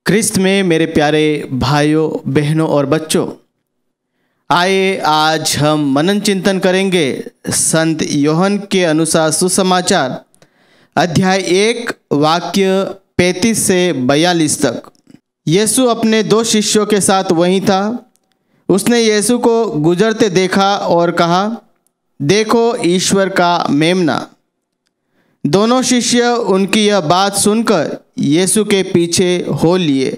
क्रिस्त में मेरे प्यारे भाइयों, बहनों और बच्चों, आइए आज हम मनन चिंतन करेंगे संत यूहन्ना के अनुसार सुसमाचार अध्याय 1 वाक्य 35 से 42 तक। यीशु अपने 2 शिष्यों के साथ वहीं था। उसने यीशु को गुजरते देखा और कहा, देखो ईश्वर का मेमना। दोनों शिष्य उनकी यह बात सुनकर यीशु के पीछे हो लिए।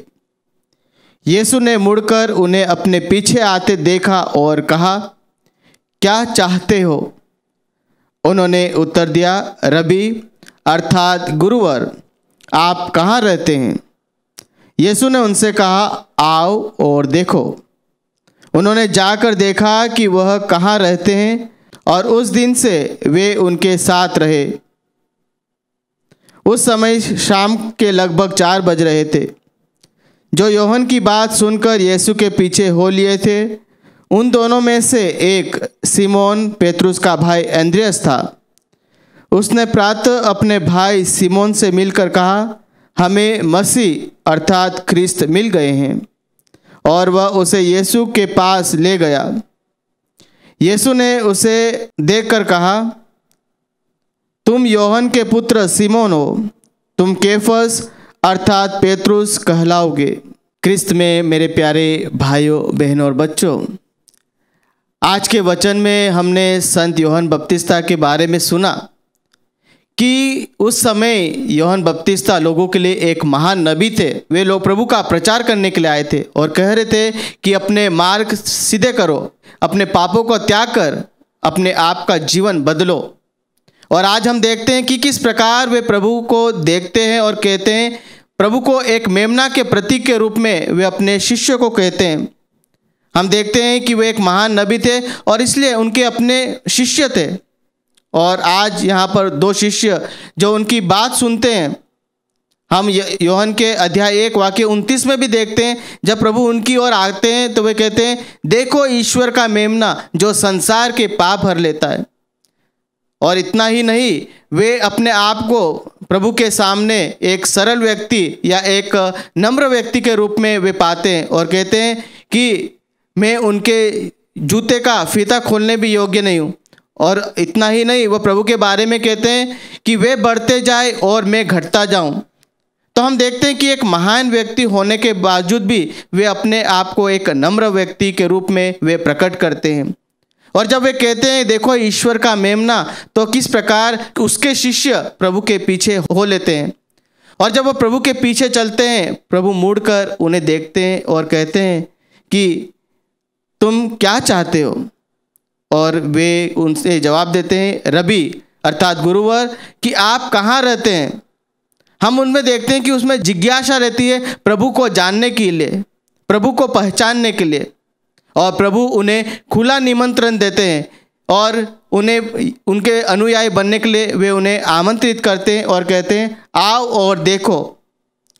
यीशु ने मुड़कर उन्हें अपने पीछे आते देखा और कहा, क्या चाहते हो? उन्होंने उत्तर दिया, रबी अर्थात गुरुवर, आप कहाँ रहते हैं? यीशु ने उनसे कहा, आओ और देखो। उन्होंने जाकर देखा कि वह कहाँ रहते हैं और उस दिन से वे उनके साथ रहे। उस समय शाम के लगभग 4 बज रहे थे। जो यूहन्ना की बात सुनकर यीशु के पीछे हो लिए थे, उन दोनों में से एक सिमोन पेतरुस का भाई अंद्रियास था। उसने प्रातः अपने भाई सिमोन से मिलकर कहा, हमें मसीह अर्थात ख्रिस्त मिल गए हैं, और वह उसे यीशु के पास ले गया। यीशु ने उसे देखकर कहा, तुम यूहन्ना के पुत्र सिमोन हो, तुम केफस अर्थात पेतरुस कहलाओगे। क्रिस्त में मेरे प्यारे भाइयों, बहनों और बच्चों, आज के वचन में हमने संत यूहन्ना बपतिस्ता के बारे में सुना कि उस समय यूहन्ना बपतिस्ता लोगों के लिए एक महान नबी थे। वे लोग प्रभु का प्रचार करने के लिए आए थे और कह रहे थे कि अपने मार्ग सीधे करो, अपने पापों को त्याग कर अपने आप का जीवन बदलो। और आज हम देखते हैं कि किस प्रकार वे प्रभु को देखते हैं और कहते हैं, प्रभु को एक मेमना के प्रतीक के रूप में वे अपने शिष्यों को कहते हैं। हम देखते हैं कि वे एक महान नबी थे और इसलिए उनके अपने शिष्य थे। और आज यहाँ पर 2 शिष्य जो उनकी बात सुनते हैं, हम यूहन्ना के अध्याय 1 वाक्य 29 में भी देखते हैं, जब प्रभु उनकी ओर आते हैं तो वे कहते हैं, देखो ईश्वर का मेमना जो संसार के पाप भर लेता है। और इतना ही नहीं, वे अपने आप को प्रभु के सामने एक सरल व्यक्ति या एक नम्र व्यक्ति के रूप में वे पाते हैं और कहते हैं कि मैं उनके जूते का फीता खोलने भी योग्य नहीं हूँ। और इतना ही नहीं, वह प्रभु के बारे में कहते हैं कि वे बढ़ते जाए और मैं घटता जाऊँ। तो हम देखते हैं कि एक महान व्यक्ति होने के बावजूद भी वे अपने आप को एक नम्र व्यक्ति के रूप में वे प्रकट करते हैं। और जब वे कहते हैं देखो ईश्वर का मेमना, तो किस प्रकार उसके शिष्य प्रभु के पीछे हो लेते हैं। और जब वो प्रभु के पीछे चलते हैं, प्रभु मुड़कर उन्हें देखते हैं और कहते हैं कि तुम क्या चाहते हो? और वे उनसे जवाब देते हैं, रबी अर्थात गुरुवर, कि आप कहाँ रहते हैं। हम उनमें देखते हैं कि उसमें जिज्ञासा रहती है प्रभु को जानने के लिए, प्रभु को पहचानने के लिए। और प्रभु उन्हें खुला निमंत्रण देते हैं और उन्हें उनके अनुयायी बनने के लिए वे उन्हें आमंत्रित करते हैं और कहते हैं, आओ और देखो।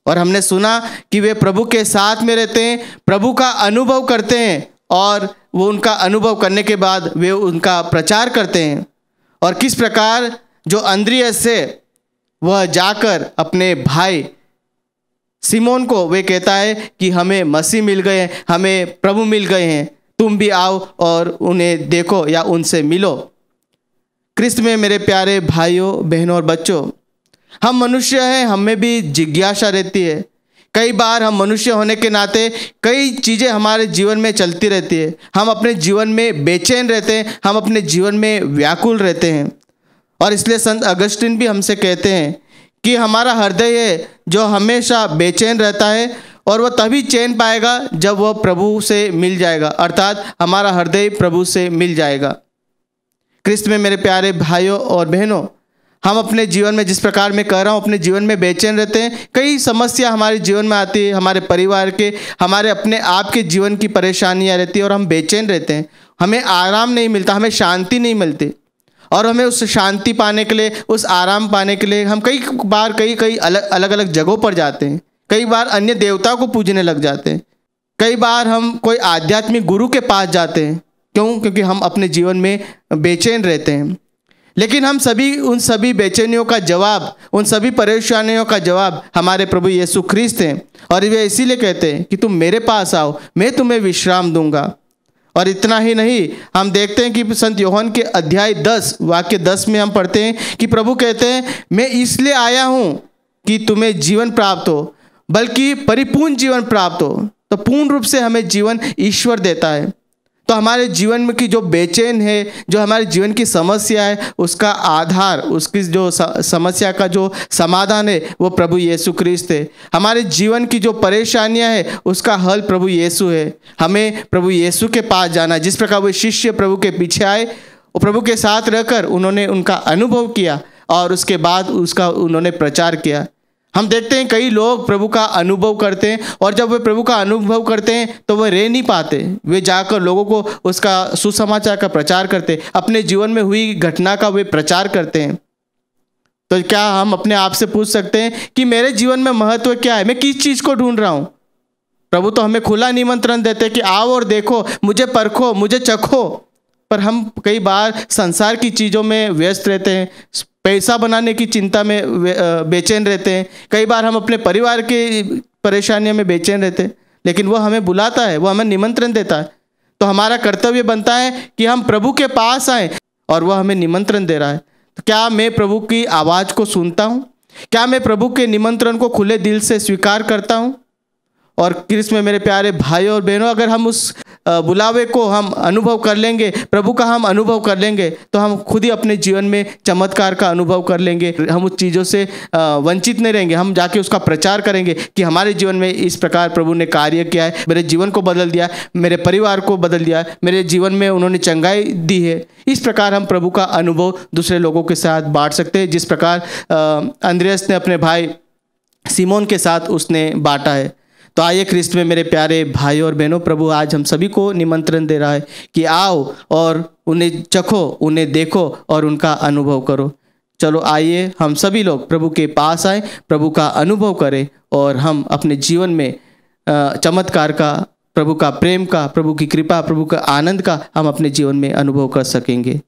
और हमने सुना कि वे प्रभु के साथ में रहते हैं, प्रभु का अनुभव करते हैं और वो उनका अनुभव करने के बाद वे उनका प्रचार करते हैं। और किस प्रकार जो अंद्रियास से वह जाकर अपने भाई सिमोन को वे कहता है कि हमें मसीह मिल गए हैं, हमें प्रभु मिल गए हैं, तुम भी आओ और उन्हें देखो या उनसे मिलो। क्रिस्त में मेरे प्यारे भाइयों, बहनों और बच्चों, हम मनुष्य हैं, हमें भी जिज्ञासा रहती है। कई बार हम मनुष्य होने के नाते कई चीज़ें हमारे जीवन में चलती रहती है। हम अपने जीवन में बेचैन रहते हैं, हम अपने जीवन में व्याकुल रहते हैं। और इसलिए संत अगस्तिन भी हमसे कहते हैं कि हमारा हृदय है जो हमेशा बेचैन रहता है और वह तभी चैन पाएगा जब वह प्रभु से मिल जाएगा, अर्थात हमारा हृदय प्रभु से मिल जाएगा। क्रिस्त में मेरे प्यारे भाइयों और बहनों, हम अपने जीवन में, जिस प्रकार मैं कह रहा हूँ, अपने जीवन में बेचैन रहते हैं। कई समस्या हमारे जीवन में आती है, हमारे परिवार के, हमारे अपने आप के जीवन की परेशानियाँ रहती है और हम बेचैन रहते हैं। हमें आराम नहीं मिलता, हमें शांति नहीं मिलती। और हमें उस शांति पाने के लिए, उस आराम पाने के लिए हम कई बार कई अलग अलग जगहों पर जाते हैं। कई बार अन्य देवताओं को पूजने लग जाते हैं। कई बार हम कोई आध्यात्मिक गुरु के पास जाते हैं। क्यों? क्योंकि हम अपने जीवन में बेचैन रहते हैं। लेकिन हम सभी उन सभी बेचैनियों का जवाब, उन सभी परेशानियों का जवाब हमारे प्रभु यीशु ख्रीस्त हैं। और वे इसीलिए कहते हैं कि तुम मेरे पास आओ, मैं तुम्हें विश्राम दूंगा। और इतना ही नहीं, हम देखते हैं कि संत यूहन्ना के अध्याय 10 वाक्य 10 में हम पढ़ते हैं कि प्रभु कहते हैं, मैं इसलिए आया हूँ कि तुम्हें जीवन प्राप्त हो, बल्कि परिपूर्ण जीवन प्राप्त हो। तो पूर्ण रूप से हमें जीवन ईश्वर देता है। तो हमारे जीवन में की जो बेचैन है, जो हमारे जीवन की समस्या है, उसका आधार, उसकी जो समस्या का जो समाधान है वो प्रभु यीशु ख्रीस्त है। हमारे जीवन की जो परेशानियां है उसका हल प्रभु यीशु है। हमें प्रभु यीशु के पास जाना। जिस प्रकार वो शिष्य प्रभु के पीछे आए, वो प्रभु के साथ रहकर उन्होंने उनका अनुभव किया और उसके बाद उसका उन्होंने प्रचार किया। हम देखते हैं कई लोग प्रभु का अनुभव करते हैं और जब वे प्रभु का अनुभव करते हैं तो वह रह नहीं पाते, वे जाकर लोगों को उसका सुसमाचार का प्रचार करते हैं, अपने जीवन में हुई घटना का वे प्रचार करते हैं। तो क्या हम अपने आप से पूछ सकते हैं कि मेरे जीवन में महत्व क्या है, मैं किस चीज़ को ढूंढ रहा हूँ? प्रभु तो हमें खुला निमंत्रण देते हैं कि आओ और देखो, मुझे परखो, मुझे चखो। पर हम कई बार संसार की चीज़ों में व्यस्त रहते हैं, पैसा बनाने की चिंता में बेचैन रहते हैं, कई बार हम अपने परिवार की परेशानियों में बेचैन रहते हैं। लेकिन वह हमें बुलाता है, वह हमें निमंत्रण देता है। तो हमारा कर्तव्य बनता है कि हम प्रभु के पास आएँ और वह हमें निमंत्रण दे रहा है। तो क्या मैं प्रभु की आवाज़ को सुनता हूँ? क्या मैं प्रभु के निमंत्रण को खुले दिल से स्वीकार करता हूँ? और क्रिस्त में मेरे प्यारे भाइयों और बहनों, अगर हम उस बुलावे को हम अनुभव कर लेंगे, प्रभु का हम अनुभव कर लेंगे, तो हम खुद ही अपने जीवन में चमत्कार का अनुभव कर लेंगे। हम उस चीज़ों से वंचित नहीं रहेंगे, हम जाके उसका प्रचार करेंगे कि हमारे जीवन में इस प्रकार प्रभु ने कार्य किया है, मेरे जीवन को बदल दिया, मेरे परिवार को बदल दिया, मेरे जीवन में उन्होंने चंगाई दी है। इस प्रकार हम प्रभु का अनुभव दूसरे लोगों के साथ बांट सकते हैं, जिस प्रकार अंद्रयास ने अपने भाई सिमोन के साथ उसने बांटा है। तो आइए ख्रीस्त में मेरे प्यारे भाइयों और बहनों, प्रभु आज हम सभी को निमंत्रण दे रहा है कि आओ और उन्हें चखो, उन्हें देखो और उनका अनुभव करो। चलो आइए हम सभी लोग प्रभु के पास आए, प्रभु का अनुभव करें और हम अपने जीवन में चमत्कार का, प्रभु का प्रेम का, प्रभु की कृपा, प्रभु का आनंद का हम अपने जीवन में अनुभव कर सकेंगे।